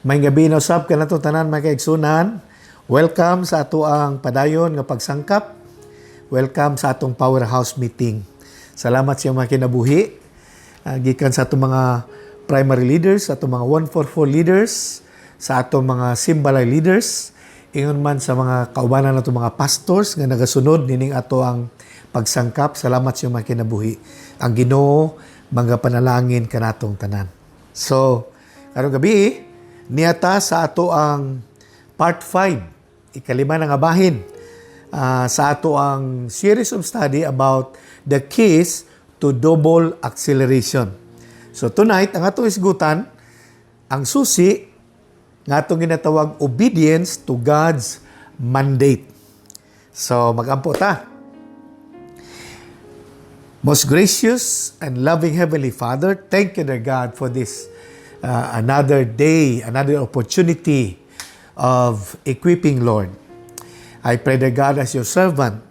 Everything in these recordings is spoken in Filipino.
May gabi na usab ka na to tanan mga kaigsunan. Welcome sa ato ang padayon nga pagsangkap. Welcome sa atong Powerhouse meeting. Salamat sa mga kinabuhi. Gikan sa atong mga primary leaders, sa atong mga 144 leaders, sa atong mga Simbalay leaders, ingon man sa mga kaubanan nato mga pastors nga nagasunod nining ato ang pagsangkap. Salamat sa mga kinabuhi. Ang Ginoo mga panalangin kanatong tanan. So, karong gabi niyata sa ato ang part 5, ikalima na nga bahin, sa ato ang series of study about the keys to double acceleration. So tonight, ang atong isgutan, ang susi, nga atong ginatawag obedience to God's mandate. So mag-ampo ta. Most gracious and loving Heavenly Father, thank you, dear God, for this another day, another opportunity of equipping, Lord. I pray, dear God, as your servant,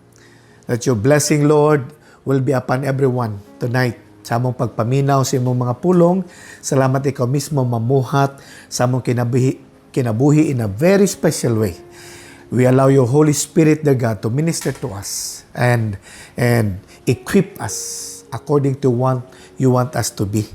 that your blessing, Lord, will be upon everyone tonight. Sa among pagpaminaw sa imong mga pulong, salamat ikaw mismo mamuhat sa among kinabuhi in a very special way. We allow your Holy Spirit, dear God, to minister to us and equip us according to what you want us to be.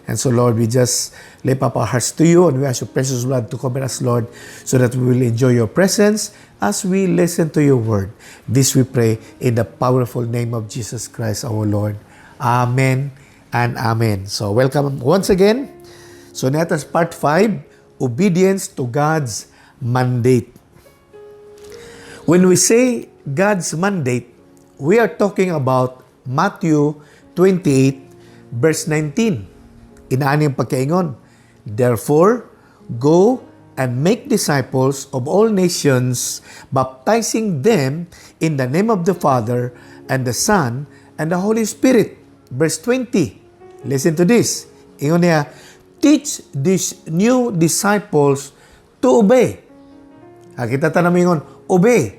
And so, Lord, we just lift up our hearts to you and we ask your precious blood to cover us, Lord, so that we will enjoy your presence as we listen to your word. This we pray in the powerful name of Jesus Christ, our Lord. Amen and amen. So, welcome once again. So, netas part 5, obedience to God's mandate. When we say God's mandate, we are talking about Matthew 28, verse 19. Inaani ang pagkaingon. Therefore, go and make disciples of all nations, baptizing them in the name of the Father and the Son and the Holy Spirit. Verse 20. Listen to this. Ingon niya, teach these new disciples to obey. Kita ta namin ingon, obey.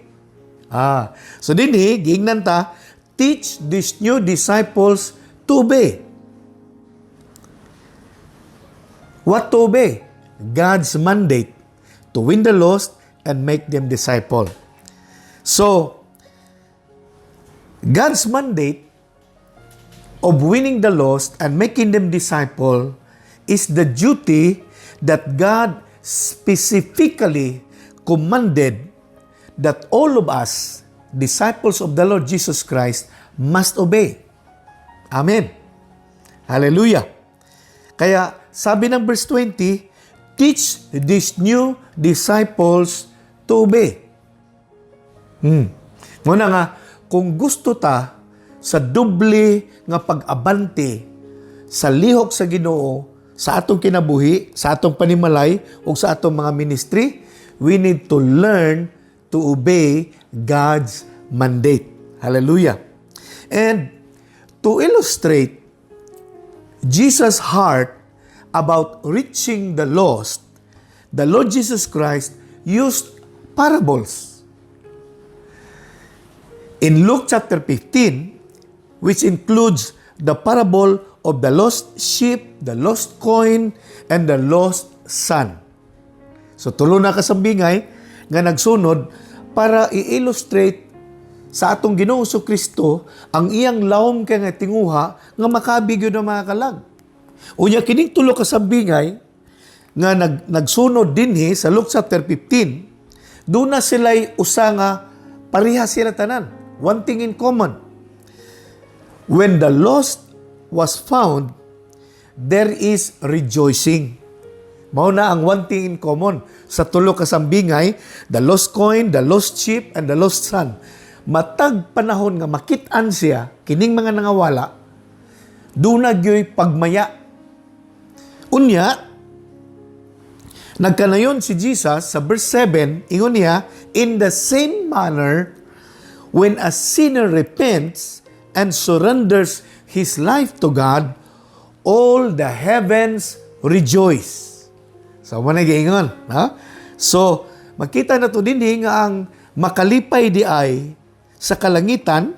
So dinhi, giingnan ta, teach these new disciples to obey. What to obey? God's mandate to win the lost and make them disciple. So, God's mandate of winning the lost and making them disciple is the duty that God specifically commanded that all of us, disciples of the Lord Jesus Christ, must obey. Amen. Hallelujah. Kaya, sabi ng verse 20, teach these new disciples to obey. Muna nga, kung gusto ta sa doble nga pag-abante sa lihok sa Ginoo, sa atong kinabuhi, sa atong panimalay, o sa atong mga ministry, we need to learn to obey God's mandate. Hallelujah. And to illustrate Jesus' heart about reaching the lost, the Lord Jesus Christ used parables. In Luke chapter 15, which includes the parable of the lost sheep, the lost coin, and the lost son. So tulo na kasambingay nga nagsunod para i-illustrate sa atong Ginoo Kristo ang iyang lawom kay nga tinguha nga makabigyo ng mga kalag. Unya kining tulo ka sambingay nga nagsunod dinhi sa Luke chapter 15, doon na sila'y usa nga pareha sila tanan. One thing in common. When the lost was found, there is rejoicing. Mao na ang one thing in common sa tulo ka sambingay, the lost coin, the lost sheep, and the lost son. Matag panahon nga makit-an siya, kining mga nangawala, doon na gyoy pagmaya. Unya, nagkanayon si Jesus sa verse 7, ingon niya, in the same manner, when a sinner repents and surrenders his life to God, all the heavens rejoice. So, manag-ingon. So, makita na to din nga ang makalipay di ay sa kalangitan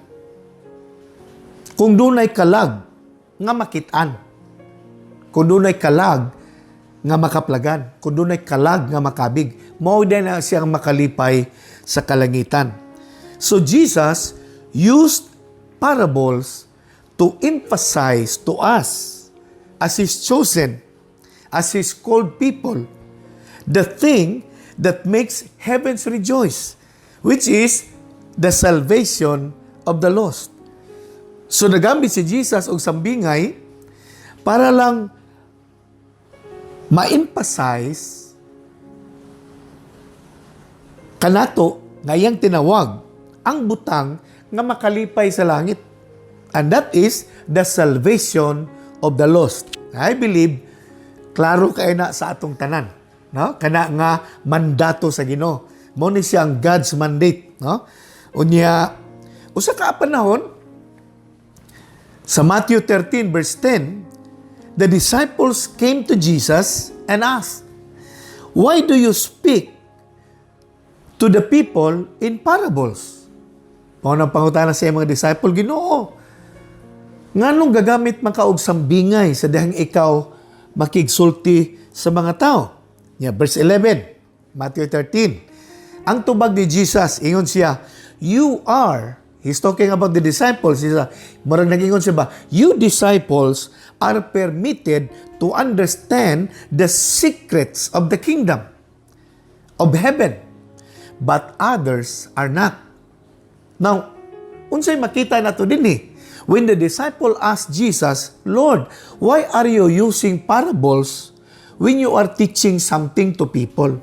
kung dunay kalag nga makit-an. Kung dunay kalag nga makaplagan, kung dunay kalag nga makabig, mao din na siyang makalipay sa kalangitan. So Jesus used parables to emphasize to us as His chosen, as His called people, the thing that makes heavens rejoice, which is the salvation of the lost. So nagamit si Jesus og sambingay para lang ma-emphasize kanato ngayang tinawag ang butang nga makalipay sa langit. And that is the salvation of the lost. I believe, klaro kayo na sa atong tanan. No? Kana nga mandato sa Ginoo. Mo ni siya ang God's mandate. No? Unya, usa ka panahon, sa Matthew 13 verse 10, the disciples came to Jesus and asked, "Why do you speak to the people in parables?" Paunang pangutana sa mga disciple, Ginoo, nganong gagamit man ka og sambingay sa dihang ikaw makigsulti sa mga tao? Yeah, verse 11, Matthew 13. Ang tubag ni Jesus, ingon siya, He's talking about the disciples. Marang nag-ingon siya ba, you disciples are permitted to understand the secrets of the kingdom of heaven, but others are not. Now, unsay makita nato dinhi? When the disciple asked Jesus, Lord, why are you using parables when you are teaching something to people?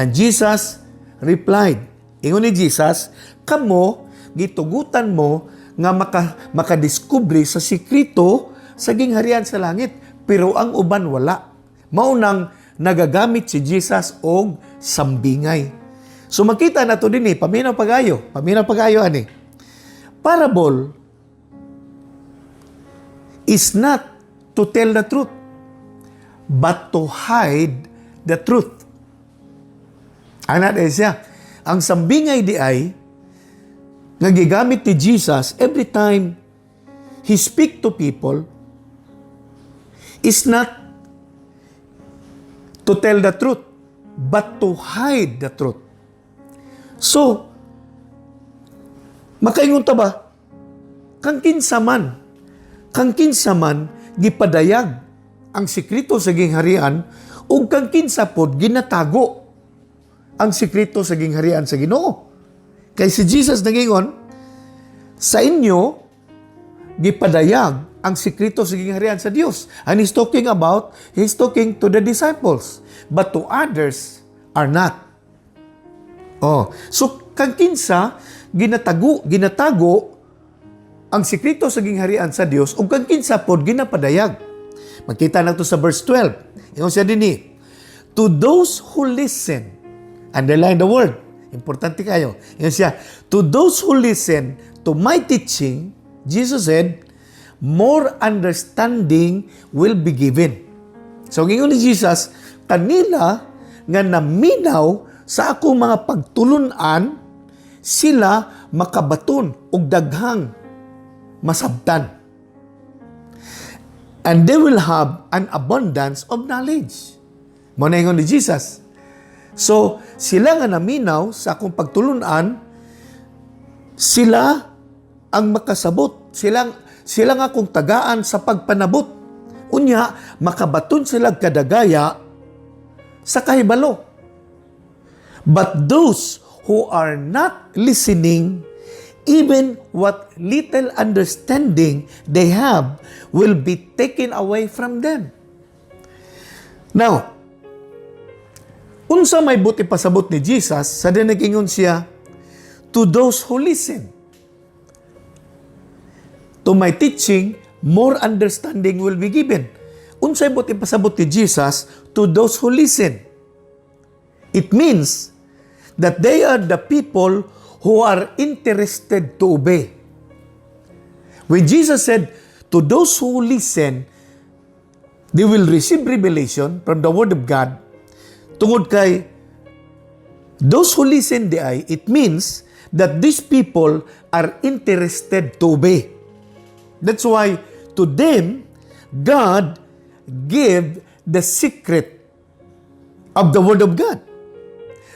And Jesus replied, ingon ni Jesus, kamo, gitugutan mo nga makadiskubre sa sikrito sa gingharian sa langit, pero ang uban wala. Maunang nagagamit si Jesus og sambingay. So makita na to din paminaw pagayo ani. Parable is not to tell the truth, but to hide the truth. Ana siya. Ang sambingay di ay nga gigamit ni Jesus every time He speak to people is not to tell the truth, but to hide the truth. So, makaingon ta ba? Kang kinsa man gipadayag ang sikreto sa gingharian ug kang kinsa pod ginatago ang sikreto sa gingharian sa Ginoo. Kay si Jesus nagingon, sa inyo gipadayag ang sikreto sa gingharian sa Dios. And He's talking to the disciples, but to others are not. So kang kinsa ginatago ang sikreto sa gingharian sa Dios ug kang kinsa pod ginapadayag. Makita nato sa verse 12. Ingon siya dinhi, to those who listen, underline the word, importante kayo. Ingon siya, to those who listen to my teaching, Jesus said, more understanding will be given. So ingon ni Jesus, kanila nga naminaw sa akong mga pagtulunan, sila makabaton og daghang masabtan. And they will have an abundance of knowledge. Mo na ingon ni Jesus. So, sila nga naminaw sa akong pagtulunan, sila ang makasabot. Sila nga akong tagaan sa pagpanabot. Unya, makabaton sila kadagaya sa kahibalo. But those who are not listening, even what little understanding they have will be taken away from them. Now, unsa may buti pasabot ni Jesus, sa nag-ingon siya, to those who listen. To my teaching, more understanding will be given. Unsay buti pasabot ni Jesus, to those who listen. It means that they are the people who are interested to obey. When Jesus said, to those who listen, they will receive revelation from the Word of God. Tungod kay, those who listen it means that these people are interested to obey. That's why, to them, God gave the secret of the Word of God,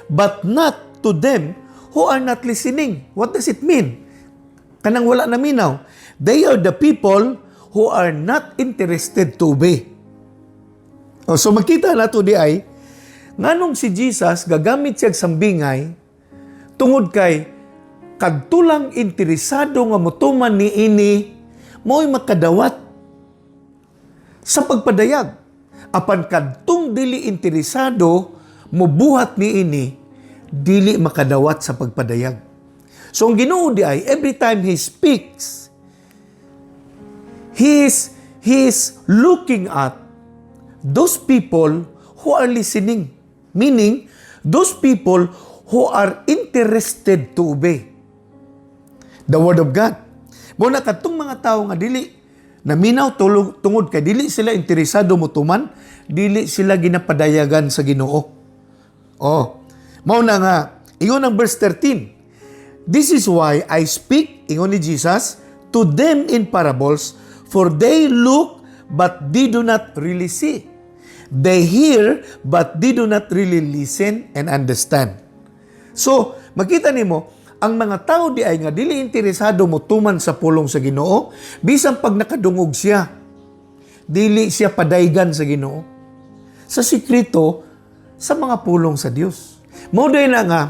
but not to them who are not listening. What does it mean? Kanang wala na minaw. They are the people who are not interested to obey. So makita na to di ay, nganong si Jesus gagamit siya sambingay tungod kay kadtulang interesado nga motuman ni ini mo'y makadawat sa pagpadayag. Apan kadtong dili interesado mobuhat ni ini, dili makadawat sa pagpadayag. So ang Ginoo di ay, every time He speaks, He is looking at those people who are listening. Meaning, those people who are interested to obey the Word of God. Muna katong mga tao nga dili naminaw tungod kay dili sila interesado motuman, dili sila ginapadayagan sa Ginoo. Mao na nga, ingon ang verse 13. This is why I speak, ingon ni Jesus, to them in parables, for they look but they do not really see. They hear but they do not really listen and understand. So, makita nimo, ang mga tao di ay nga dili interesado motuman sa pulong sa Ginoo, bisan pag nakadungog siya, dili siya padaygan sa Ginoo. Sa sikreto, sa mga pulong sa Dios. Mao na nga,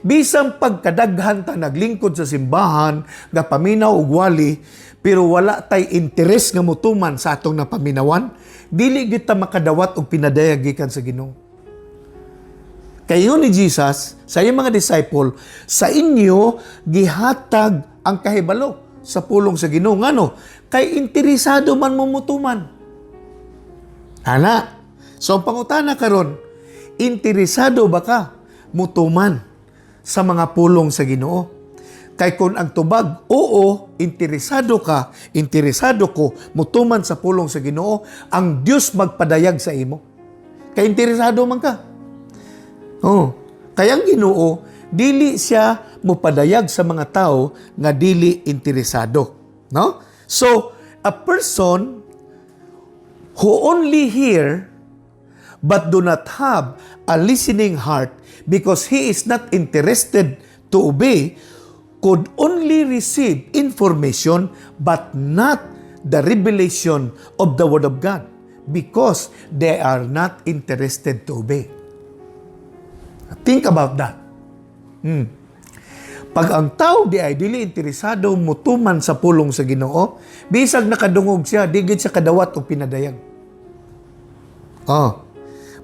bisan pagkadaghan ta naglingkod sa simbahan, nga paminaw ug wali, pero wala tay interes nga motuman sa atong napaminawan, dili gyud ta makadawat og pinadayag gikan sa Ginoo. Kayo ni Jesus, sa iyong mga disciple, sa inyo gihatag ang kahibalo sa pulong sa Ginoo. Ngano? Kay interesado man mo motuman. Ana, so ang pangutana karon, interesado ba ka mutuman sa mga pulong sa Ginoo? Kay kung ang tubag, oo, interesado ka, interesado ko, mutuman sa pulong sa Ginoo, ang Dios magpadayag sa imo. Kay interesado man ka. Kaya ang Ginoo, dili siya mupadayag sa mga tao nga dili interesado. No? So, a person who only hear but do not have a listening heart because he is not interested to obey could only receive information but not the revelation of the Word of God because they are not interested to obey. Think about that. Pag ang tao di ay dili interesado mutuman sa pulong sa Ginoo, bisag nakadungog siya, di gid siya kadawat o pinadayag.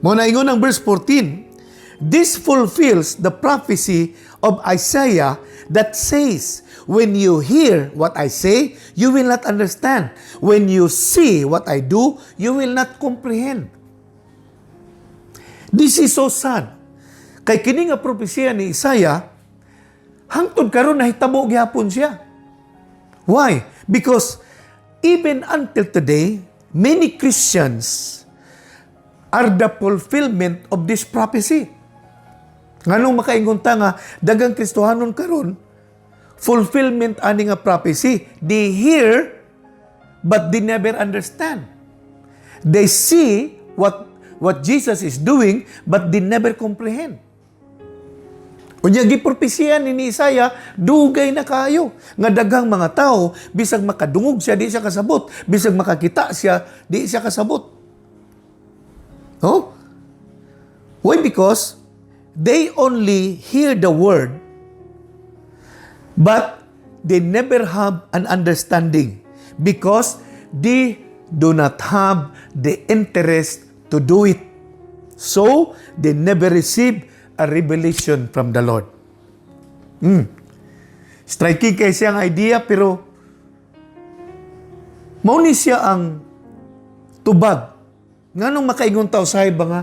Muna ingon ang verse 14, this fulfills the prophecy of Isaiah that says, when you hear what I say, you will not understand. When you see what I do, you will not comprehend. This is so sad. Kay kini nga propesya ni Isaiah, hangtod karon nahitabo gyapon siya. Why? Because even until today, many Christians are the fulfillment of this prophecy. Nganong makaingon ta nga daghang Kristohanon karon fulfillment ani nga prophecy. They hear but they never understand. They see what Jesus is doing but they never comprehend. Unya gipropesya ni Isaiah, dugay na kayo nga daghang mga tao bisag makadungog siya di siya kasabot, bisag makakita siya di siya kasabot. Why? Because they only hear the word but they never have an understanding because they do not have the interest to do it. So, they never receive a revelation from the Lord. Striking kay siyang idea, pero mauni siya ang tubag. Nganong makaingon tao sa iba nga,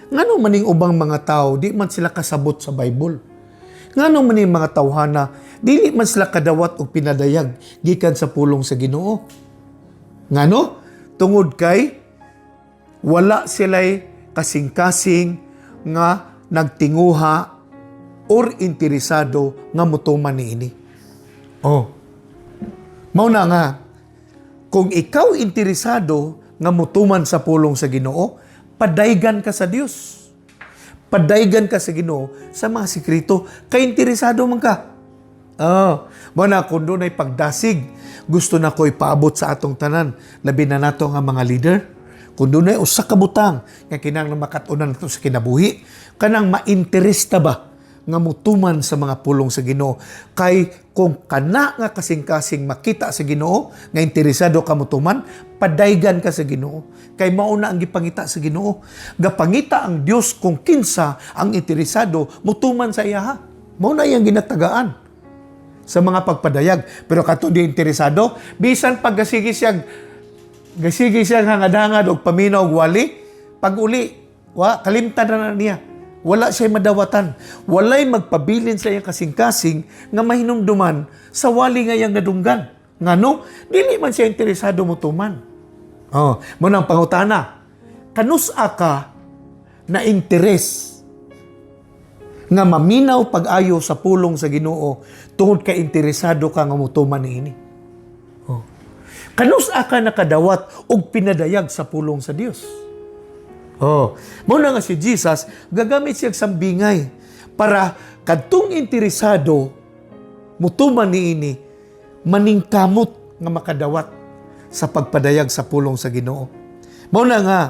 nganong maning ubang mga tao, di man sila kasabot sa Bible. Nganong maning mga tawhana, dili man sila kadawat o pinadayag gikan sa pulong sa Ginoo. Ngano? Tungod kay wala sila'y kasing-kasing nga nagtinguha or interesado nga mutuman niini. Mao na nga, kung ikaw interesado nga mutuman sa pulong sa Ginoo, padaygan ka sa Dios. padaygan ka sa Ginoo sa mga sikreto, kay interesado man ka. Mo na kung doon ay pagdasig, gusto na ko ipaabot sa atong tanan, labi na nato nga mga leader. Kung doon ay usa ka butang nga kinahanglan makatunan nato sa kinabuhi, kanang mainteresta ba nga mutuman sa mga pulong sa Ginoo, kay kung kana nga kasing-kasing makita sa Ginoo nga interesado ka mutuman, padaygan ka sa Ginoo, kay mauna ang gipangita sa Ginoo. Gapangita ang Dios kung kinsa ang interesado mutuman sa iya. Mauna iyang ginatagaan sa mga pagpadayag. Pero kato di interesado, bisan pag gasigi siya hangad-hangad og paminaw og wali, pag uli kalimtan na niya. Wala siya madawatan. Walay magpabilin sa iyang kasing-kasing nga mahinumduman sa wali nga iyang nadunggan. Ngano? Dili man siya interesado mutuman. Munang pangutana, kanusa ka na interes nga maminaw pag-ayo sa pulong sa Ginoo tungod kay interesado ka nga mutuman niini? Kanusa ka nakadawat og pinadayag sa pulong sa Dios? Muna nga si Jesus, gagamit siya sambingay para kadtong interesado mutuman niini maningkamot nga makadawat sa pagpadayag sa pulong sa Ginoo. Muna nga,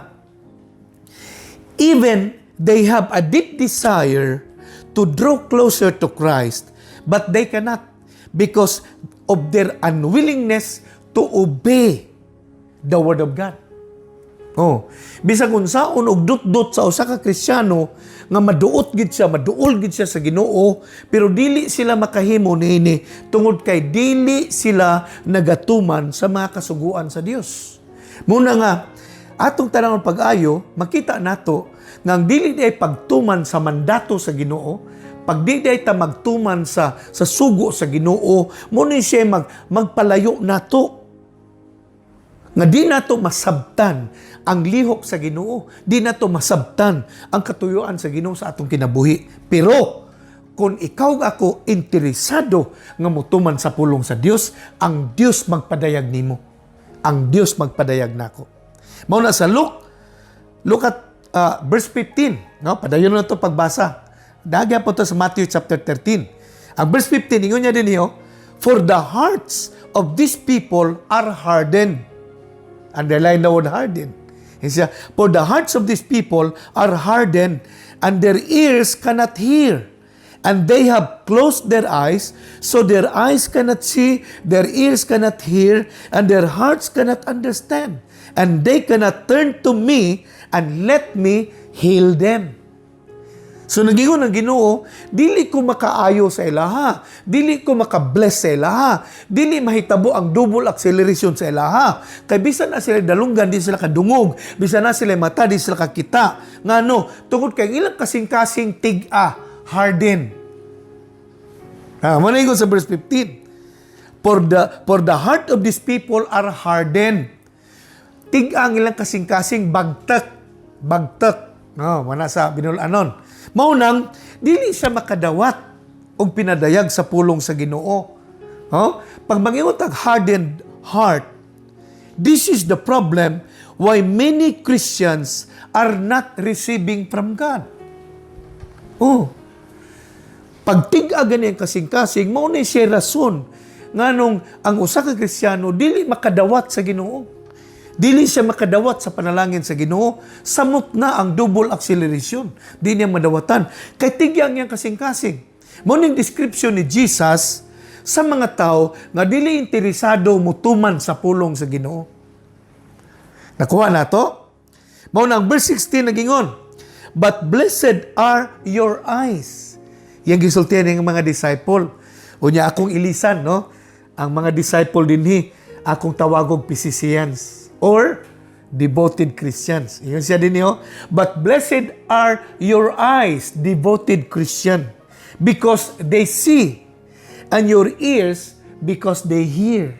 even they have a deep desire to draw closer to Christ, but they cannot because of their unwillingness to obey the Word of God. Bisag unsaon og dut-dut sa usa ka Kristiyano nga maduol gid siya sa Ginoo, pero dili sila makahimo niini tungod kay dili sila nagatuman sa mga kasuguan sa Dios. Muna nga atong tanawon pag-ayo, makita nato nga ang dili ay pagtuman sa mandato sa Ginoo, pag di day ta magtuman sa sugo sa Ginoo, muna siya magpalayo nato nga di nato masabtan ang lihok sa Ginoo, di nato masabtan ang katuyuan sa Ginoo sa atong kinabuhi. Pero kung ikaw ako interesado nga mutuman sa pulong sa Dios, ang Dios magpadayag nimo. Ang Dios magpadayag nako. Mao na sa look at verse 15, no? Padayon na to pagbasa. Dagya po to sa Matthew chapter 13. Ang verse 15 ingon niya din niyo, for the hearts of these people are hardened. Underline the word hardened. For the hearts of these people are hardened, and their ears cannot hear. And they have closed their eyes, so their eyes cannot see, their ears cannot hear, and their hearts cannot understand. And they cannot turn to me and let me heal them. So nagingon ang Ginoo, dili ko makaayo sa ilaha, dili ko makabless sa ilaha, dili mahitabo ang double acceleration sa ilaha. Kay bisan na sila dalunggan, di sila kadungog, bisan na sila mata, di sila kakita. Ngano, tungod kay ilang kasing-kasing tig-a, harden. Muna sa verse 15. For the heart of these people are hardened. Tig-a ang ilang kasing-kasing bagtak. Muna sa binulanon. Maunang, dili siya makadawat o pinadayag sa pulong sa Ginoo. Pag mangingot ang hardened heart, this is the problem why many Christians are not receiving from God. Pag tig-a ganyan kasing-kasing, mauna siya rason nga nung ang usa ka Kristiyano dili makadawat sa Ginoo. Dili siya makadawat sa panalangin sa Ginoo, samot na ang double acceleration. Di niya madawatan. Kay tigyang yang kasing-kasing. Muning description ni Jesus sa mga tao nga dili interesado mutuman sa pulong sa Ginoo. Nakuha na to? Mao nang verse 16 nagingon, but blessed are your eyes. Yang gisultihan ng mga disciple. Unya akong ilisan, no? Ang mga disciple dinhi, akong tawagog Pisisians or devoted Christians. Iyon siya din niyo. But blessed are your eyes, devoted Christian, because they see, and your ears because they hear.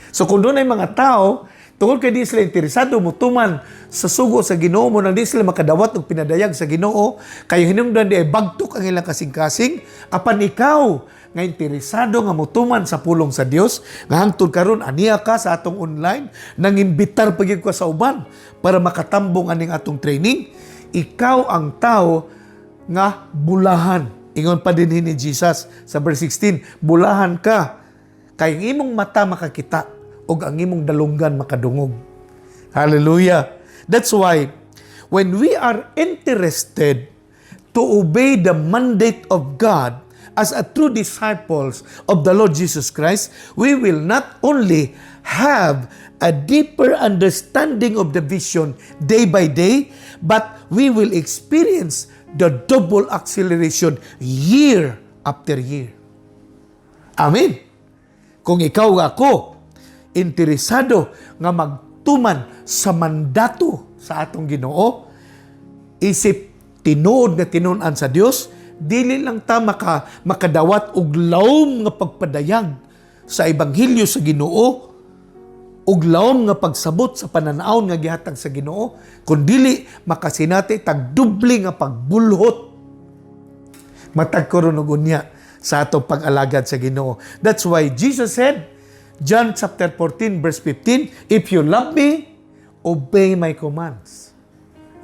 So kung doon ay mga tao, tungkol kay di sila interesado mutuman sa sugo sa Ginoo mo, nang di sila makadawat o pinadayag sa Ginoo, kayo hinungdan di ay bagtok ang ilang kasing-kasing, apan ikaw nga interesado nga mutuman sa pulong sa Dios, nga hangtod karon aniya ka sa atong online, nang imbitar pagyud ko sa uban para makatambong aning atong training, ikaw ang tao nga bulahan. Ingon pa din ni Jesus sa verse 16, bulahan ka, kay ang imong mata makakita, o ang imong dalunggan makadungog. Hallelujah! That's why, when we are interested to obey the mandate of God as a true disciples of the Lord Jesus Christ, we will not only have a deeper understanding of the vision day by day, but we will experience the double acceleration year after year. Amen. Kung ikaw ako, interesado nga magtuman sa mandato sa atong Ginoo, isip tinuod nga tinunan sa Dios, dili lang ta makadawat og lawom nga pagpadayag sa ebanghelyo sa Ginoo, og lawom nga pagsabot sa pananaon nga gihatag sa Ginoo, kundili makasinati tagdubli nga pagbulhot matag karon og unya sa atong pag-alagad sa Ginoo. That's why Jesus said, John chapter 14 verse 15, if you love me, obey my commands.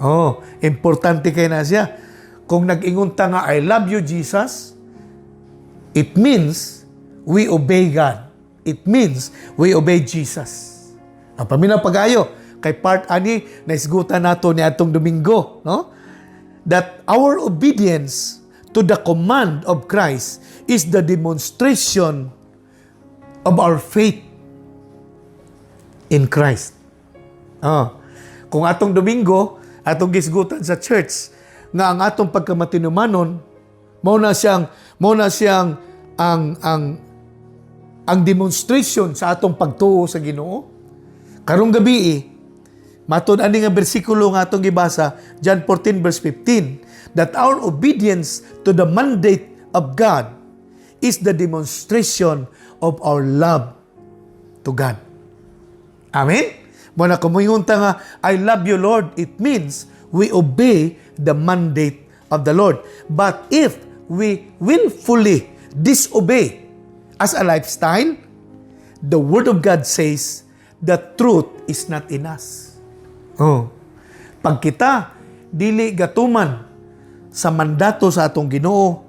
Oh, importante kay na siya. Kung nag-ingon ta nga, I love you, Jesus, it means we obey God. It means we obey Jesus. Ang paminaw pag-ayo, kay part ani, naisgutan nato ni atong Domingo, no? That our obedience to the command of Christ is the demonstration of our faith in Christ. Kung atong Domingo, atong gisgutan sa church, nga ang atong pagkamatinumanon, mao na siyang ang demonstration sa atong pagtuo sa Ginoo. Karong gabi, matud ani nga bersikulo nga atong gibasa, John 14 verse 15, that our obedience to the mandate of God is the demonstration of our love to God. Amen? Muna kumingunta nga, I love you, Lord, it means we obey the mandate of the Lord. But if we willfully disobey as a lifestyle, the Word of God says, the truth is not in us. Pag kita dili gatuman sa mandato sa atong Ginoo,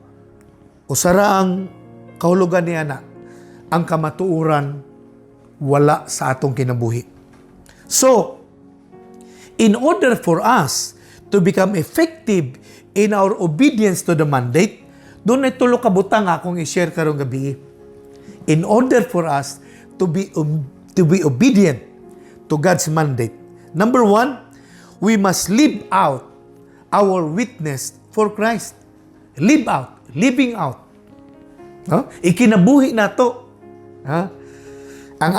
usara ang kahulugan niya na, ang kamatuoran wala sa atong kinabuhi. So, in order for us to become effective in our obedience to the mandate, doon ay tulo ka butang akong i-share karong gabi. In order for us to be obedient to God's mandate, number one, we must live out our witness for Christ. Live out, living out. Ikinabuhi na to. Ang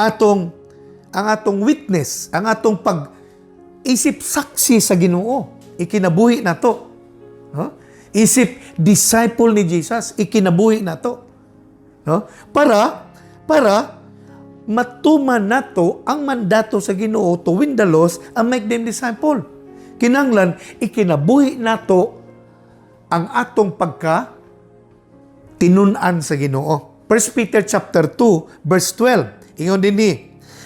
atong witness, ang atong pag-isip saksi sa Ginoo, ikinabuhi na to. Isip disciple ni Jesus, ikinabuhi na to. Para matuman nato ang mandato sa Ginoo to win the lost and make them disciple. Kinanglan, ikinabuhi nato ang atong tinunan sa Ginoo. 1 Peter chapter 2 verse 12. Ingon din ni,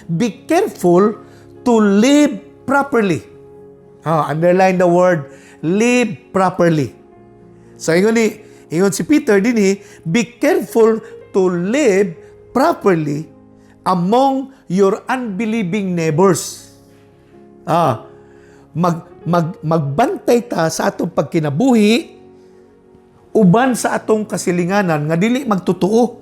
be careful to live properly. Underline the word live properly. So ingon si Peter din be careful to live properly among your unbelieving neighbors. Magbantay ta sa atong pagkinabuhi uban sa atong kasilinganan nga dili magtutuo.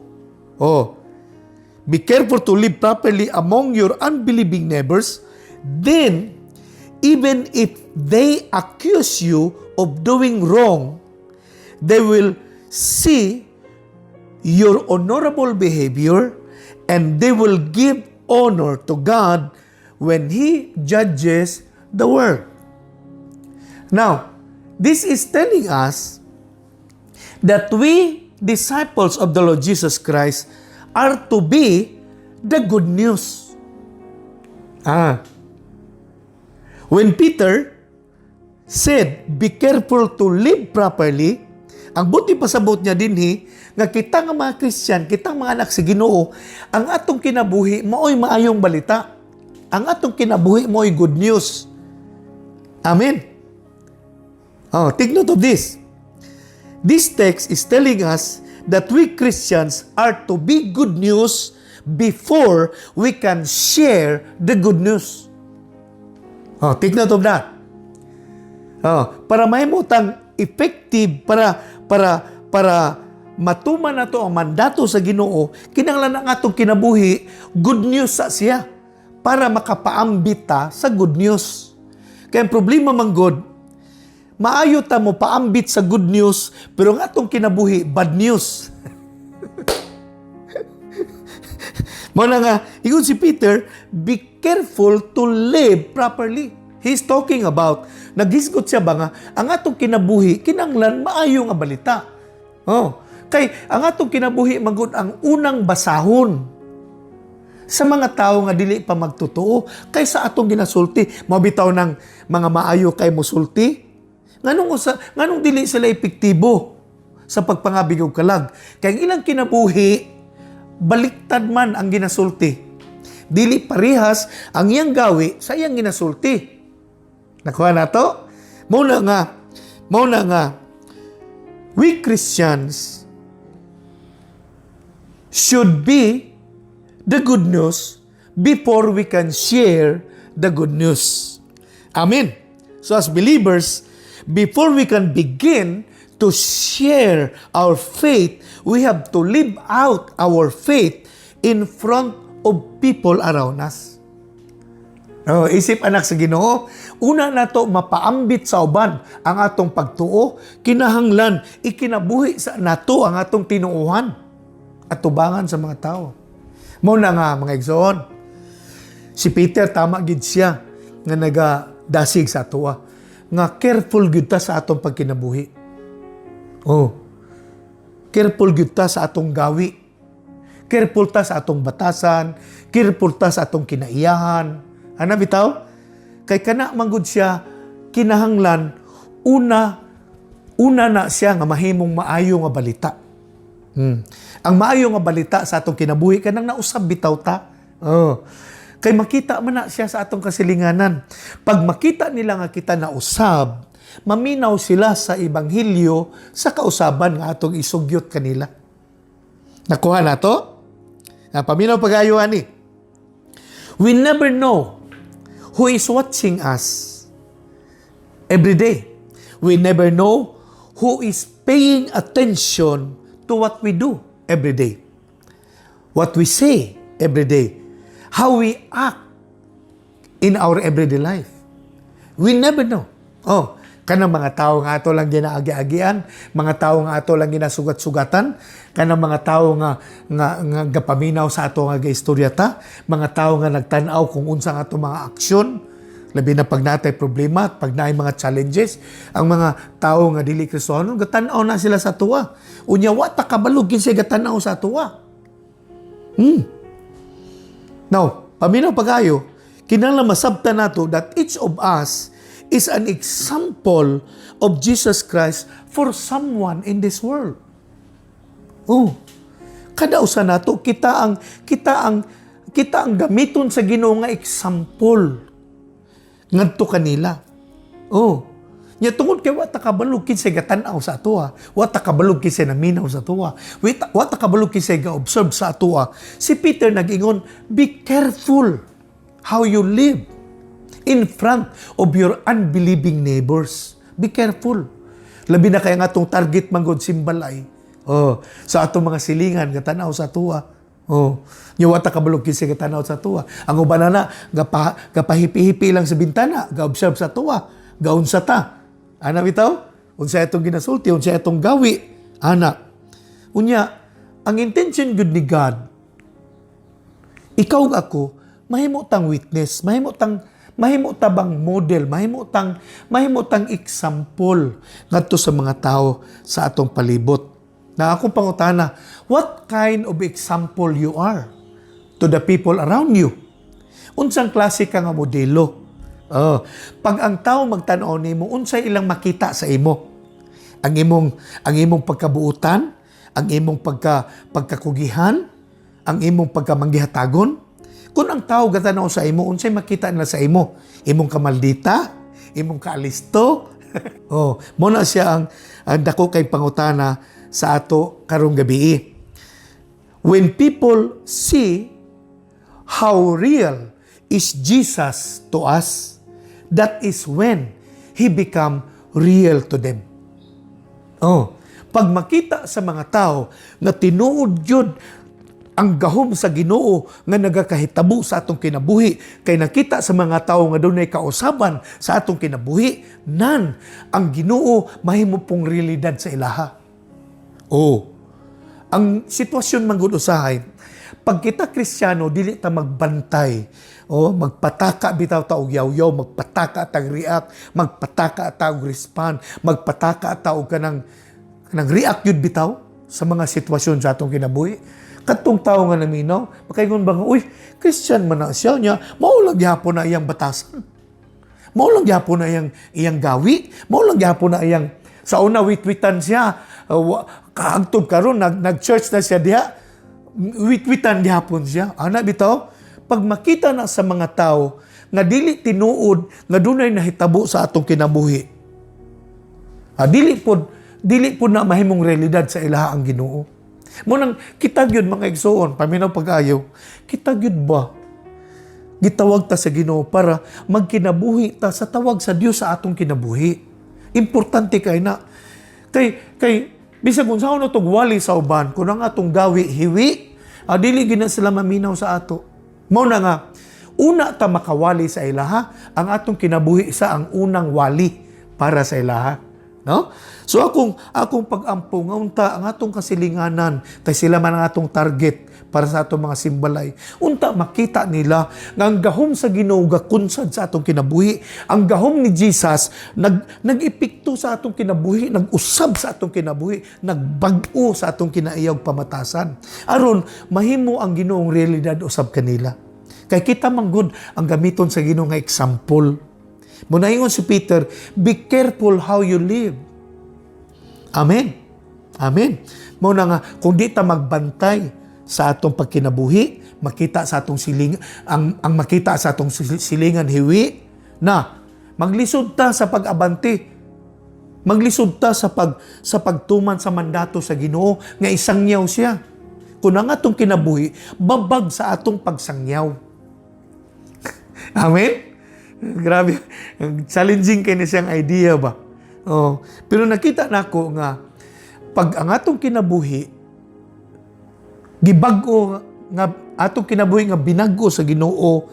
Be careful to live properly among your unbelieving neighbors. Then, even if they accuse you of doing wrong, they will see your honorable behavior and they will give honor to God when He judges the world. Now, this is telling us that we, disciples of the Lord Jesus Christ, are to be the good news. When Peter said, be careful to live properly, ang buti pasabot niya din nga kita nga mga Christian, kita mga anak sa Ginoo, ang atong kinabuhi mao'y maayong balita. Ang atong kinabuhi mao'y good news. Amen. Oh, take note of this. This text is telling us that we Christians are to be good news before we can share the good news. Oh, take note of that. Oh, para mahimutang effective, para matuman na to ang mandato sa Ginoo, kinahanglan ang atong kinabuhi, good news sa siya, para makapaambit ta sa good news. Kaya ang problema man God, maayo ta mo paambit sa good news, pero ang atong kinabuhi, bad news. Muna nga, ingon si Peter, be careful to live properly. He's talking about, naghisgot siya ba nga, ang atong kinabuhi, kinanglan, maayo nga balita. Oh, kay, ang atong kinabuhi, magod ang unang basahon sa mga tao nga dili pa magtotoo, kay sa atong ginasulti, mabitaw ng mga maayo kay musulti, nganong dili sila epektibo sa pagpangabig og kalag. Kay ang ilang kinabuhi, baliktad man ang ginasulti. Dili parehas ang iyang gawi sa iyang ginasulti. Nakuha na to? Muna nga, we Christians should be the good news before we can share the good news. Amen. So as believers, before we can begin to share our faith, we have to live out our faith in front of people around us. Oh, isip anak sa Ginoo, una nato mapaambit sa uban ang atong pagtuo, kinahanglan ikinabuhi sa nato ang atong tinuuhan at tubangan sa mga tao. Mao na nga mga igsoon. Si Peter tama gid siya nga nagadasig sa atoa nga careful gid ta sa atong pagkinabuhi. Oh. Careful gid ta sa atong gawi. Careful ta sa atong batasan, careful ta sa atong kinaiyahan. Ano bitaw? Kay kana manggod siya kinahanglan una na siya nga mahimong maayo nga balita. Ang maayo nga balita sa atong kinabuhi kanang nausab bitaw ta. Oh. Kay makita man na siya sa atong kasilinganan. Pag makita nila nga kita nausab, maminaw sila sa ebanghelyo sa kausaban nga atong isugyot kanila. Nakuha na to? Paminaw pag-ayo ani. We never know who is watching us every day. We never know who is paying attention to what we do every day. What we say every day. How we act in our everyday life. We never know. Oh, kanang mga tao nga ato lang ginaagi-agian, mga tao nga ato lang ginasugat-sugatan, kanang mga tao nga gapaminaw sa ato nga gaistoryata, mga tao nga nagtan-aw kung unsa nga ato mga aksyon, labi na pag natay problema at pag naay mga challenges, ang mga tao nga dili Kristohanon gatan-aw na sila sa tuwa. Unya wa ta kabalog kinsa gatan-aw sa tuwa. Now, paminaw pagayo, kinahanglan masabtan nato that each of us is an example of Jesus Christ for someone in this world. Oh, kada usa nato kita ang gamiton sa Ginoo nga example ngadto kanila. Oh, nya tungod kay wa ta kabalog kinsa gatan-aw sa atoa, wa ta kabalog kinsa naminaw sa atoa, wa ta kabalog kinsa ga-observe sa atoa. Si Peter nag-ingon, be careful how you live in front of your unbelieving neighbors. Be careful. Labi na kaya nga itong target manggod simbalay. Oh, sa atong mga silingan, gatanaw sa tuwa. Oh, yung wata kabalog kinsa gatanaw sa tuwa. Ang uban na gapahipi-hipi lang sa bintana, ga-observe sa tuwa, gaunsa ta. Ana bitaw? Unsa itong ginasulti, unsa itong gawi. Ana. Unya, ang intention good ni God, ikaw ug ako, mahimo tang witness, mahimo tabang model, mahimo tang example ngadto sa mga tao sa atong palibot. Na akong pangutana, what kind of example you are to the people around you? Unsang klase ka nga modelo? Pag ang tao magtan-aw nimo, unsay ilang makita sa imo? Ang imong pagkabuutan, ang imong pagkakugihan, ang imong pagkamanggihatagon. Kung ang tao gatanaw sa imo, unsay makita nila sa imo? Imong kamaldita, imong kaalisto, Oh, mo na siya ang dako kay pangutana sa ato karong gabi. When people see how real is Jesus to us, that is when He become real to them. Oh, pag makita sa mga tao na tinuod yun ang gahom sa Ginoo nga nagakahitabo sa atong kinabuhi, kay nakita sa mga tao nga dunay kausaban sa atong kinabuhi, nan ang Ginoo mahimo pong realidad sa ilaha. Oh, ang sitwasyon man gud usahay, pag kita Kristiyano dili ta magbantay, magpataka bitaw ta og yaw-yaw, magpataka ta og react, magpataka ta og respond, magpataka ta og kanang react yun bitaw sa mga sitwasyon sa atong kinabuhi. Katong tao nga naminaw, makaingon ba nga, uy, Christian man na siya niya, maulang gyapon na iyang batasan. Maulang gyapon na iyang gawi. Maulang gyapon na iyang, sa una witwitan siya, kaagtod karon nag-church na siya diha, witwitan gyapon siya. Ana bitaw, pag makita na sa mga tao, nga dili tinuod, nga dunay nahitabo sa atong kinabuhi, dili po na mahimong realidad sa ilaha ang Ginoo. Munang kitag yun mga igsoon, paminaw pag-ayaw, kitag yun ba? Gitawag ta sa Ginoo para magkinabuhi ta sa tawag sa Dios sa atong kinabuhi. Importante kay na. Kay bisag kung saan na itong wali sa uban, kung ang atong gawi, hiwi, dili gina sila maminaw sa ato. Muna nga, una ta makawali sa ilaha, ang atong kinabuhi sa ang unang wali para sa ilaha. No? So akong pag-ampo nga unta ang atong kasilinganan kay sila man ang atong target para sa atong mga simbalay. Unta makita nila nga ang gahom sa Ginoo gakunsad sa atong kinabuhi. Ang gahom ni Jesus nag-epekto sa atong kinabuhi, nag-usab sa atong kinabuhi, nagbag-o sa atong kinaiyaw pamatasan. Aron mahimo ang Ginoong realidad usab kanila. Kay kita manggod ang gamiton sa Ginoo nga example. Munaingon si Peter, be careful how you live. Amen. Amen. Muna nga, kung di ta magbantay sa atong pagkinabuhi, makita sa atong silingan, ang makita sa atong silingan hiwi, na maglisod ta sa pag-abante. Maglisod ta sa pagtuman sa mandato sa Ginoo nga isangyaw siya. Kung ang atong kinabuhi, babag sa atong pagsangyaw. Amen? Grabe, challenging kayo na siyang idea ba? Oh, pero nakita nako nga, pag ang atong kinabuhi, gibag-o nga atong kinabuhi nga binag-o sa Ginoo,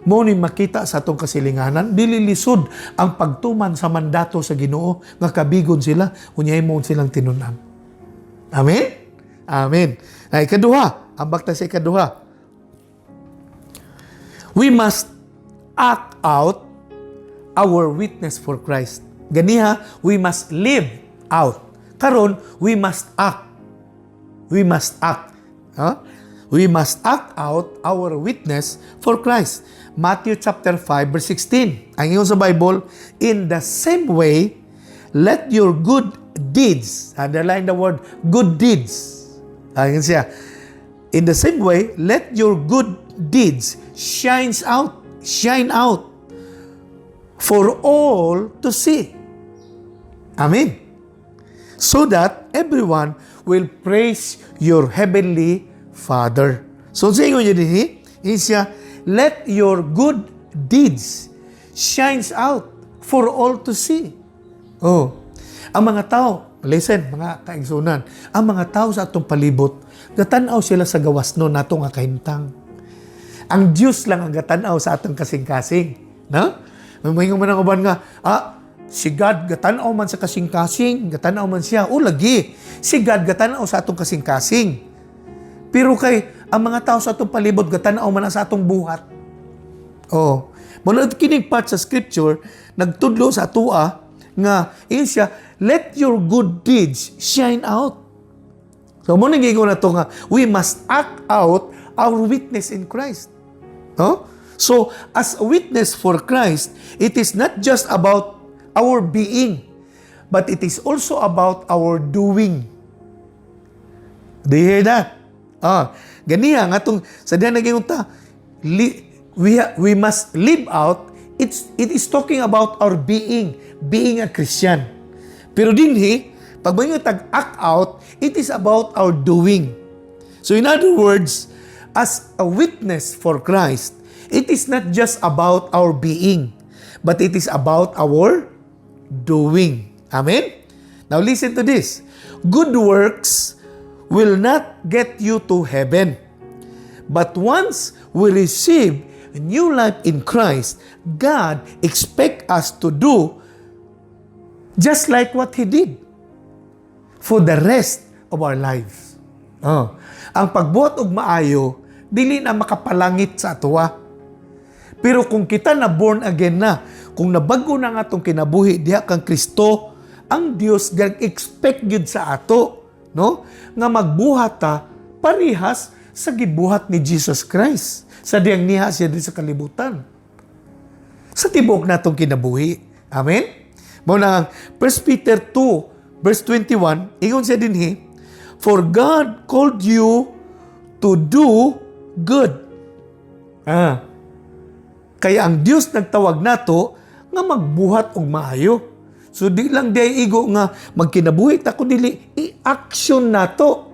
mo ni makita sa atong kasilinganan, dili lisod ang pagtuman sa mandato sa Ginoo, nga kabigon sila, unyay mo silang tinunan. Amen? Amen. Ay, ikaduha, ambak ta sa ikaduha. We must act out our witness for Christ. Ganiha, we must live out. Karon, we must act. We must act. We must act out our witness for Christ. Matthew chapter 5 verse 16. Ang iyong sa Bible, in the same way, let your good deeds, underline the word, good deeds. Ayun siya. In the same way, let your good deeds shine out for all to see. Amen. So that everyone will praise your heavenly Father. So sa inyo din, siya, let your good deeds shine out for all to see. Oh, ang mga tao, listen, mga kaigsunan, ang mga tao sa atong palibot, gatanaw sila sa gawas no natong kahimtang. Ang Diyos lang ang gatanaw sa atong kasing-kasing. No? May man ang uban nga, si God gatanaw man sa kasing-kasing, gatanaw man siya. O lagi, si God gatanaw sa atong kasing-kasing. Pero kay, ang mga tao sa atong palibot, gatanaw man sa atong buhat. Oh, mula kining part sa scripture, nagtudlo sa atua, nga, yun siya, let your good deeds shine out. So, muna gingon na to nga, we must act out our witness in Christ. No? So, as a witness for Christ, it is not just about our being, but it is also about our doing. Do you hear that? Ganiya, nga itong, sa diyan naging unta, we must live out it is talking about our being a Christian. Pero dinhi, pag may tag-act out, it is about our doing. So in other words, as a witness for Christ, it is not just about our being, but it is about our doing. Amen? Now listen to this. Good works will not get you to heaven. But once we receive a new life in Christ, God expects us to do just like what He did for the rest of our lives. Ang pagbuhat og maayo, dili na makapalangit sa atuwa. Pero kung kita na born again na, kung nabago na nga itong kinabuhi diha kang Kristo, ang Dios gag-expect yun sa ato, no? Nga magbuhat ta parihas sa gibuhat ni Jesus Christ. Sa diyang niha siya din sa kalibutan. Sa tibok na itong kinabuhi. Amen? Muna, 1 Peter 2, verse 21, ingon siya din for God called you to do good. Kaya ang Diyos nagtawag nato nga magbuhat og maayo. So di lang di igo nga magkinabuhi ta kundi i-action nato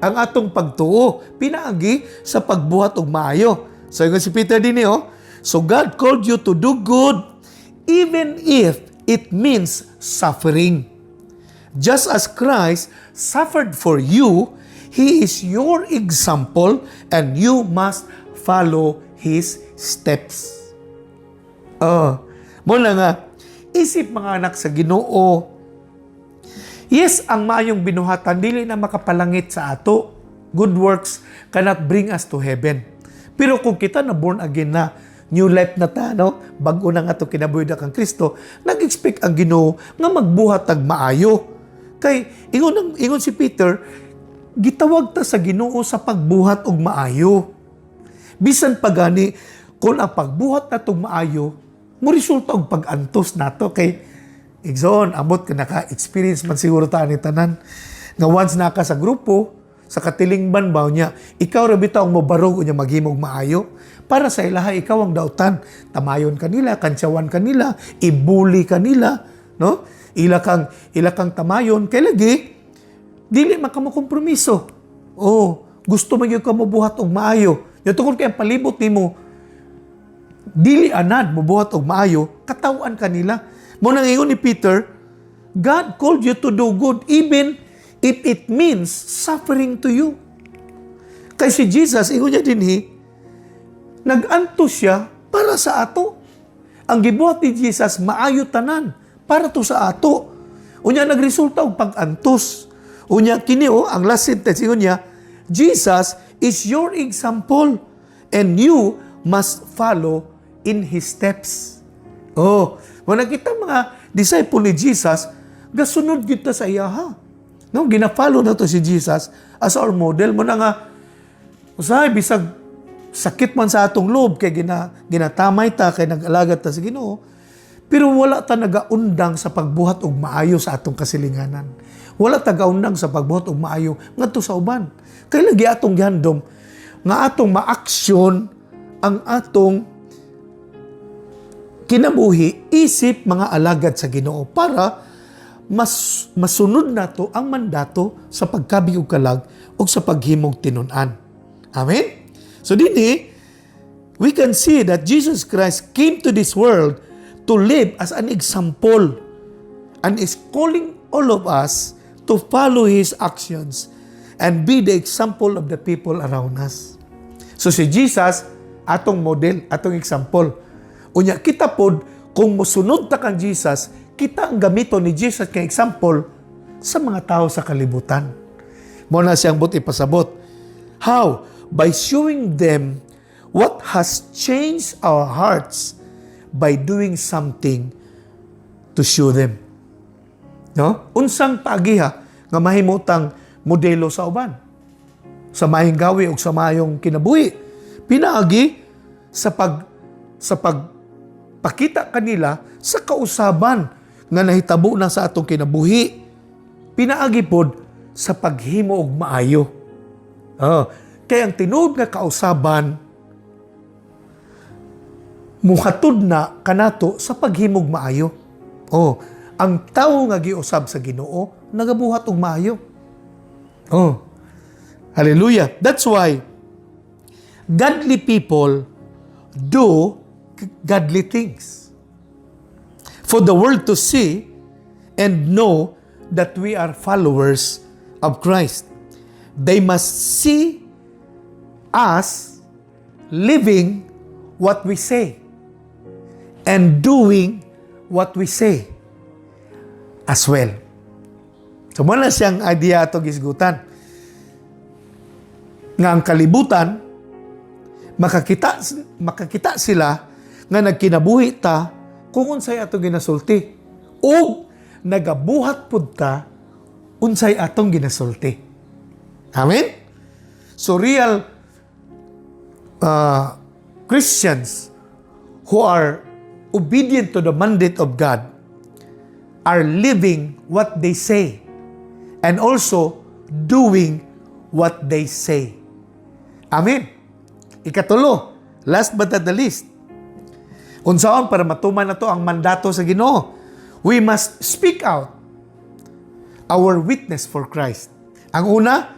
ang atong pagtuo pinaagi sa pagbuhat og maayo. So ingon si Peter din so God called you to do good even if it means suffering. Just as Christ suffered for you, He is your example and you must follow His steps. Mula nga, isip mga anak sa Ginoo, yes, ang maayong binuhatan, dili na makapalangit sa ato. Good works cannot bring us to heaven. Pero kung kita na born again na, new life na ta, no? Bago na nga ito kinabuhi na kang Kristo, nag-expect ang Ginoo nga magbuhat tag maayo. Kay, ingon si Peter, gitawag ta sa Ginoo sa pagbuhat og maayo. Bisan pagani, kung ang pagbuhat na itong maayo, mo resulta og pag-antos nato kay Igsoon, amot ka naka-experience man siguro ta ni tanan nga once naka sa grupo sa katilingban baw niya ikaw ra bitaw mo barog unya maghimog maayo para sa ilaha ikaw ang dautan tamayon kanila kantsawan kanila ibuli kanila no ila kang tamayon kay lagi dili man ka mo kompromiso gusto man gyud ka mo buhat og maayo nya tungod kay ang palibot nimo dili anad mobuhat og maayo, katawan kanila. Mo nang ingon ni Peter, God called you to do good even if it means suffering to you. Kay si Jesus, ingon niya din nag-antos siya para sa ato. Ang gibuhat ni Jesus, maayo tanan para to sa ato. Unya nagresulta og pag-antos. Unya kini ang last sentence ingon niya, Jesus is your example and you must follow in His steps. When nakita mga disciple ni Jesus, gasunod kita sa iya No, gina-follow na to si Jesus as our model. Mo na nga, usahay, bisag sakit man sa atong loob, kay ginatamay ta, kay nag-alagat ta sa Ginoo. Pero wala ta nagaundang sa pagbuhat og maayo sa atong kasilinganan. Wala ta gaundang sa pagbuhat og maayo ngadto sa uban. Kay lagi atong gihandom nga atong ma-aksyon ang atong kinabuhi isip mga alagad sa Ginoo para masunod nato ang mandato sa pagkabig og kalag o sa paghimog tinun-an. Amen? So dinhi, we can see that Jesus Christ came to this world to live as an example and is calling all of us to follow His actions and be the example of the people around us. So si Jesus, atong model, atong example. Unya kita pod kung mosunod ta kang Jesus, kita ang gamito ni Jesus kay example sa mga tao sa kalibutan. Mo na siyang buti pasabot. How? By showing them what has changed our hearts by doing something to show them. No? Unsang paagiha nga mahimutang modelo sa uban. Sa mahing gawi o sa mayong kinabuhi. Pinaagi sa pagpakita kanila sa kausaban nga nahitabo na sa atong kinabuhi. Pinaagi pod sa paghimo og maayo. Kaya ang tinuod nga kausaban muhatod na kanato sa paghimog maayo. Oh, ang tawo nga giusab sa Ginoo nagabuhat og maayo. Oh. Hallelujah. That's why godly people do godly things. For the world to see and know that we are followers of Christ. They must see us living what we say and doing what we say as well. So, muna siyang idea ito gisgutan. Nga ang kalibutan, makakita sila nga nagkinabuhi ta kung unsay ato ginasulti. O nagabuhat pud ta unsay atong ginasulti. Amen? So, real Christians who are obedient to the mandate of God are living what they say and also doing what they say. Amen. Ikatulo, last but not the least, unsaon para matuman na to ang mandato sa Ginoo, we must speak out our witness for Christ. Ang una,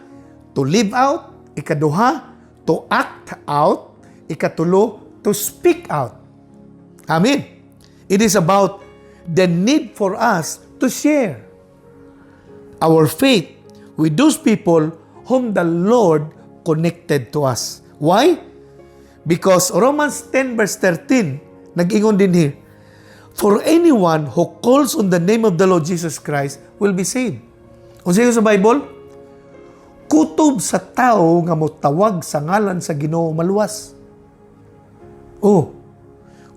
to live out. Ikaduha, to act out. Ikatulo, to speak out. Amen. It is about the need for us to share our faith with those people whom the Lord connected to us. Why? Because Romans 10 verse 13, nag-ingon din here, for anyone who calls on the name of the Lord Jesus Christ will be saved. Kung sa'yo sa Bible, kutob sa tao nga motawag sa ngalan sa Ginoo maluwas. Oh,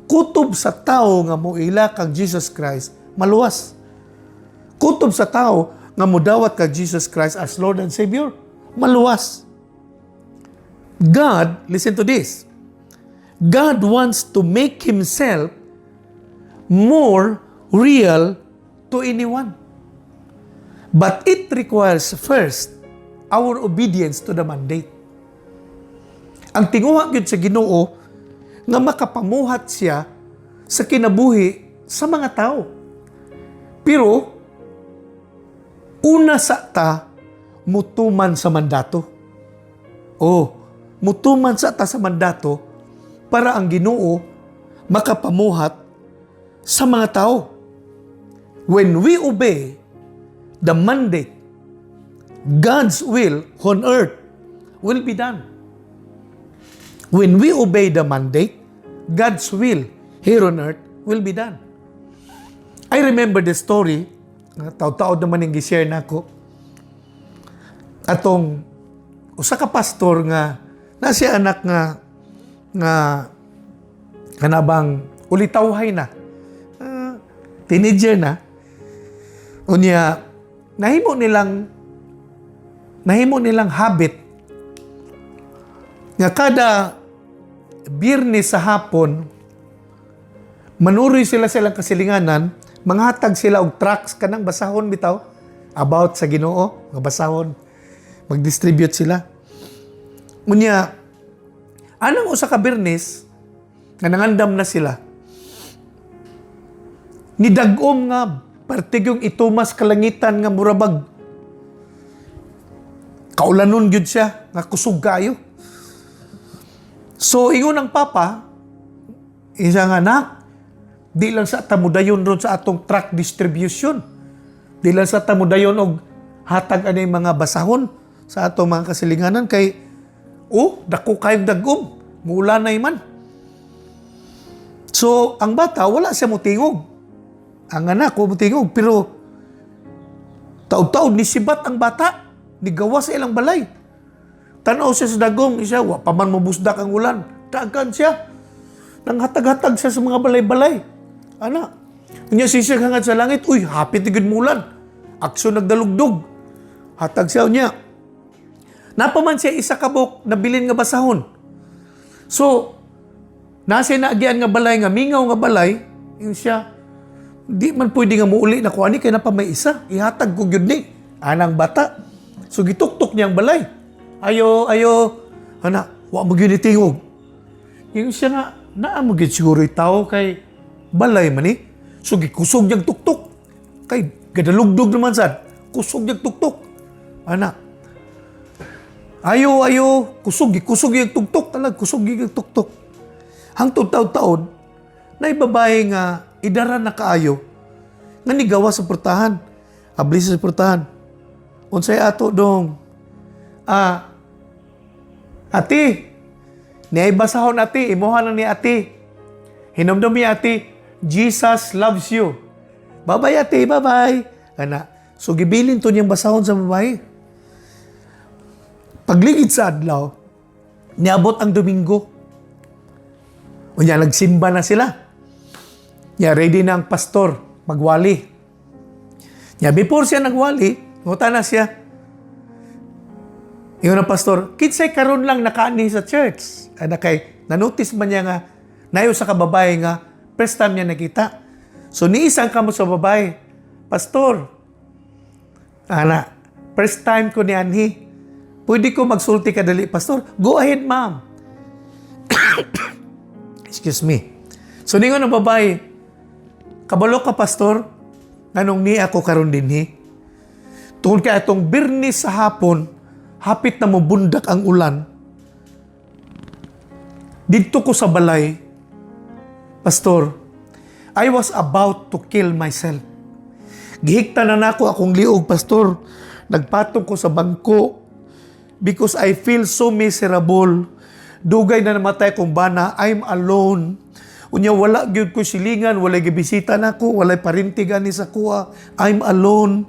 kutob sa tao nga moila kang Jesus Christ maluwas. Kutob sa tao nga modawat kang Jesus Christ as Lord and Savior maluwas. God, listen to this. God wants to make Himself more real to anyone. But it requires first our obedience to the mandate. Ang tinguha gyud sa Ginoo nga makapamuhat siya sa kinabuhi sa mga tao. Pero una sa ta mutuman sa mandato. Oh, mutuman sa ta sa mandato para ang Ginoo makapamuhat sa mga tao. When we obey the mandate, God's will on earth will be done. When we obey the mandate, God's will here on earth will be done. I remember the story, taod-taod naman yung gi-share na ako, atong usa ka pastor nga nasiya anak nga kanabang ulitawhay na, teenager na, unya nahimo nilang habit nga kada Biyernes sa hapon manuroy sila silang kasilinganan, manghatag sila og tracts kanang basahon bitaw about sa Ginoo, nga basahon mag-distribute sila. Unya anang usa ka Biyernes nga nangandam na sila, nidag-om nga partigyong itumas kalangitan nga murabag kaulanon gyud siya nga kusog kayo. So ingon ang papa, isa nga anak, di lang sa tamudayon ron sa atong tract distribution, di lang sa tamudayon og hatag anay mga basahon sa atong mga kasilinganan kay dako kayong dag-om mula na man. So ang bata wala siya motingog, ang anak ko motingog, pero taud-taud ni sibat ang bata, nigawa sa ilang balay. Tanaw siya sa dagom, siya, wa pa man mabusdak ang ulan. Dagan siya. Nang hatag-hatag siya sa mga balay-balay. Ana, kanya sisig hangad sa langit, uy, happy tigid mulan. Aksyon nagdalugdog. Hatag siya niya. Napaman siya isa kabok na bilin nga basahon. So, nasa naagian nga balay, nga mingaw nga balay, yung siya, di man pwede nga muuli na kuani, kaya na pa may isa. Ihatag ko yun ni. Anang bata. So, gituktok niyang balay. Ayo, ana, wa mo gyud tingog. Yung siya nga, Naamo gid siguro tao kay balay man ni. So gikusog niyang tuktok. Kay gadalugdog naman sad. Kusog niyang tuktok. Ana. Ayo, kusog yung tuktok. Talag, kusog yung tuktok. Hangtod taon-taon, na babae nga idara na kaayo nga nigawa sa portahan. Abli sa portahan. Unsay ato dong. Ati, niay basahon ati, imuha na ni ati. Hinumdum ni ati, Jesus loves you. Bye-bye ati, bye-bye. Ana, so gibilin to niyang basahon sa babae. Pagligid sa adlaw, niabot ang Domingo. Unya, nagsimba na sila. Nya, ready na ang pastor, magwali. Nya, before siya nagwali, nguta na siya. Yung na pastor, kinsay karon lang nakaani sa church. Ana kay, nanotice man niya nga, nayo sa kababae nga, first time niya nakita. So, niisang kamo sa babae, pastor, ana, first time ko ni Anhi, pwede ko magsulti ka dali, pastor? Go ahead, ma'am. Excuse me. So, ningon ng babae, kabalo ka, pastor? Anong ni ako karon dinhi? Tungkol kay atong Birnis sa hapon, hapit na mabundak ang ulan. Dito ko sa balay, pastor, I was about to kill myself. Gihikta na nako akong liog, pastor. Nagpatong ko sa bangko because I feel so miserable. Dugay na namatay kong bana. I'm alone. Unya wala gyud ko silingan, wala gibisita nako, wala parintigan ni sa kuha. I'm alone.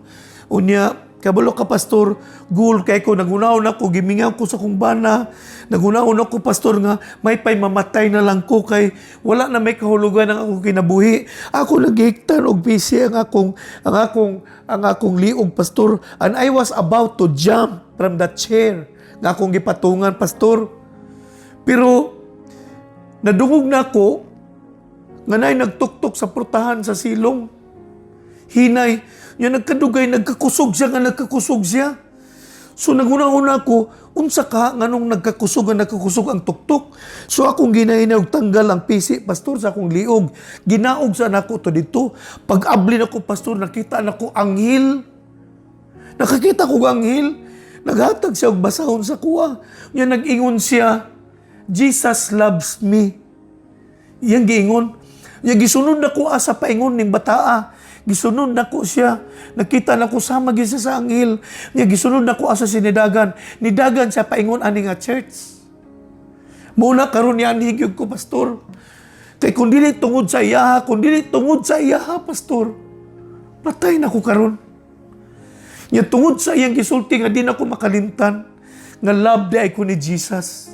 Unya kabalo ka, pastor, gul kay ko, nagunaon ako, gimingaw ko sa kong bana, nagunaon ako, pastor, nga may pay mamatay na lang ko kay wala na may kahulugan ang akong kinabuhi. Ako naghiktan og busy ang akong liog, pastor, and I was about to jump from that chair nga akong gipatungan, pastor. Pero nadungog na ako nga nay nagtuktok sa portahan sa silong. Hinay, yan nagkadugay, nagkakusog siya. So naguna-una ako, unsa ka, nganong nagkakusog ang tuktok. So akong ginahinag tanggal ang pisi, pastor, sa akong liog. Ginaog sa nako to dito. Pag-abli na ko, pastor, nakita na ko anghel. Nakakita ko anghel. Naghatag siya og basahon sa kuha. Yan nag-ingon siya, Jesus loves me. Yan giingon. Yan gisunod na ko sa paingon ning bataa. Gisunod na ko siya. Nakita na ko sama gisa sa anghel. Niya gisunod na ko asa sinidagan. Nidagan siya paingon ani nga church. Muna karon ni anhigyog ko, pastor. Kay kung dili tungod sa iya, pastor, patay na ko karon. Niya tungod sa iyang gisulti nga di na ko makalimtan nga love day ko ni Jesus.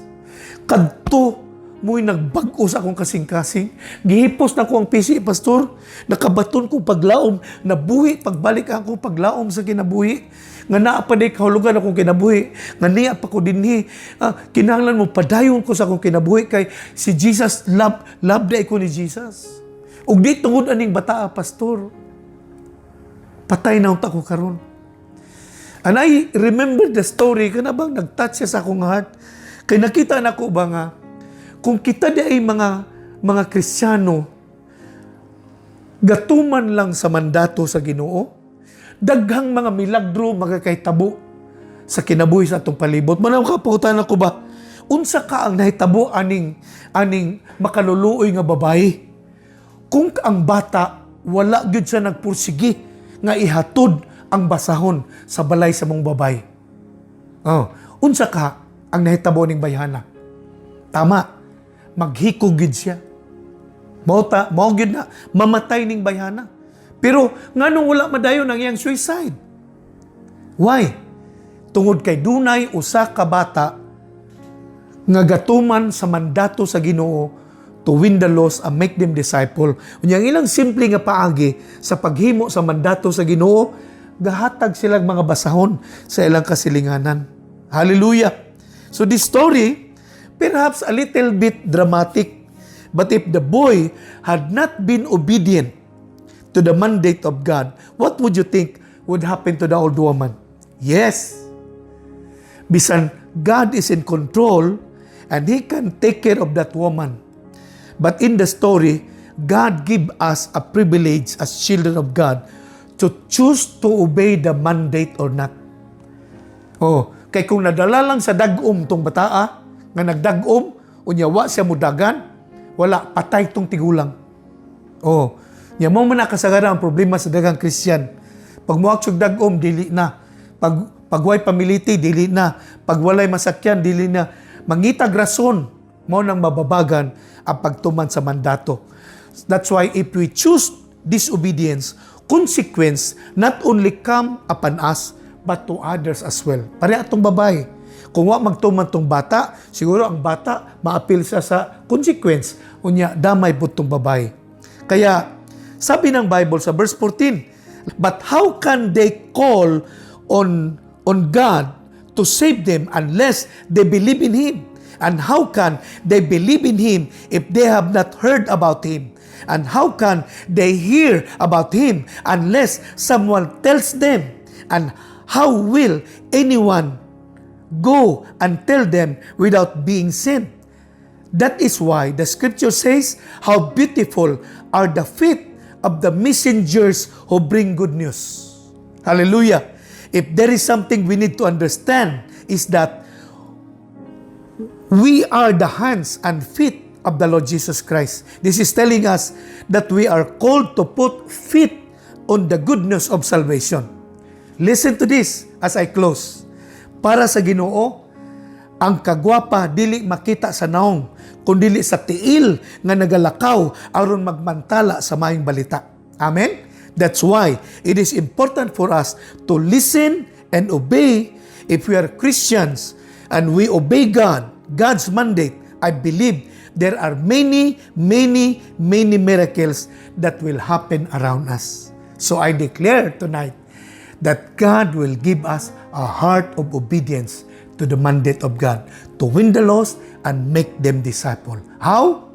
Kadto mo'y nagbag-o sa akong kasing-kasing. Gihipos na ko ang pisi, pastor. Nakabaton ko paglaom. Nabuhi, pagbalik akong paglaom sa kinabuhi. Nga naa pa day kahulugan akong kinabuhi. Nga niya pa ko dinhi. Kinahanglan mo, padayon ko sa akong kinabuhi kay si Jesus, love day ko ni Jesus. Ug di tungod aning bataa, pastor. Patay na unta ko karon. And I remember the story, kana bang nag-touch siya sa akong heart. Kay nakita na ko ba nga, kung kita di ay mga Kristiyano, gatuman lang sa mandato sa Ginoo, daghang mga milagro magkakaitabo sa kinabuhi sa atong palibot. Manaw ka, pautan ako ba? Unsa ka ang nahitabo aning makaluluoy nga babae? Kung ang bata, wala gyud siya nagpursigi nga ihatod ang basahon sa balay sa mong babay. Unsa ka ang nahitabo ning bayhana? Tama. Maghikugid siya. Mao gyud na mamatay ning bayhana. Pero nganong wala madayon ang iyang suicide? Why? Tungod kay dunay usa ka bata nga gatuman sa mandato sa Ginoo to win the lost and make them disciple. Unyang ilang simple nga paagi sa paghimo sa mandato sa Ginoo, gahatag silang mga basahon sa ilang kasilinganan. Hallelujah! So this story, perhaps a little bit dramatic. But if the boy had not been obedient to the mandate of God, what would you think would happen to the old woman? Yes. Bisan God is in control and He can take care of that woman. But in the story, God give us a privilege as children of God to choose to obey the mandate or not. Oh, kay kung nadala lang sa dagom tong bataa, nga nagdagom, unyawa siya mudagan, wala, patay tong tigulang. Oh, nya mo man nakasagara ang problema sa dagang Christian. Pag muak siyog dagom, dili na. Pagway pamiliti, dili na. Pagwalay masakyan, dili na. Mangitag rason, mo nang mababagan ang pagtuman sa mandato. That's why if we choose disobedience, consequence not only come upon us, but to others as well. Pare atong babae. Kung wa magtuman tong bata, siguro ang bata maapil siya sa consequence. Unya, damay po tong babae. Kaya, sabi ng Bible sa verse 14, but how can they call on God to save them unless they believe in Him? And how can they believe in Him if they have not heard about Him? And how can they hear about Him unless someone tells them? And how will anyone go and tell them without being sent? That is why the scripture says, how beautiful are the feet of the messengers who bring good news. Hallelujah. If there is something we need to understand, is that we are the hands and feet of the Lord Jesus Christ. This is telling us that we are called to put feet on the good news of salvation. Listen to this as I close. Para sa Ginoo, ang kagwapa dili makita sa naong, kundili sa tiil nga nagalakaw aron magmantala sa maayong balita. Amen? That's why it is important for us to listen and obey. If we are Christians and we obey God's mandate, I believe there are many miracles that will happen around us. So I declare tonight that God will give us a heart of obedience to the mandate of God, to win the lost and make them disciple. How?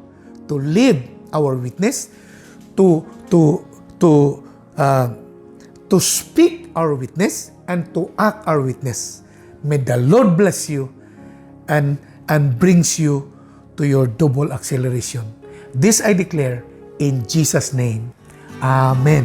To live our witness, to speak our witness, and to act our witness. May the Lord bless you and brings you to your double acceleration. This I declare in Jesus' name. Amen.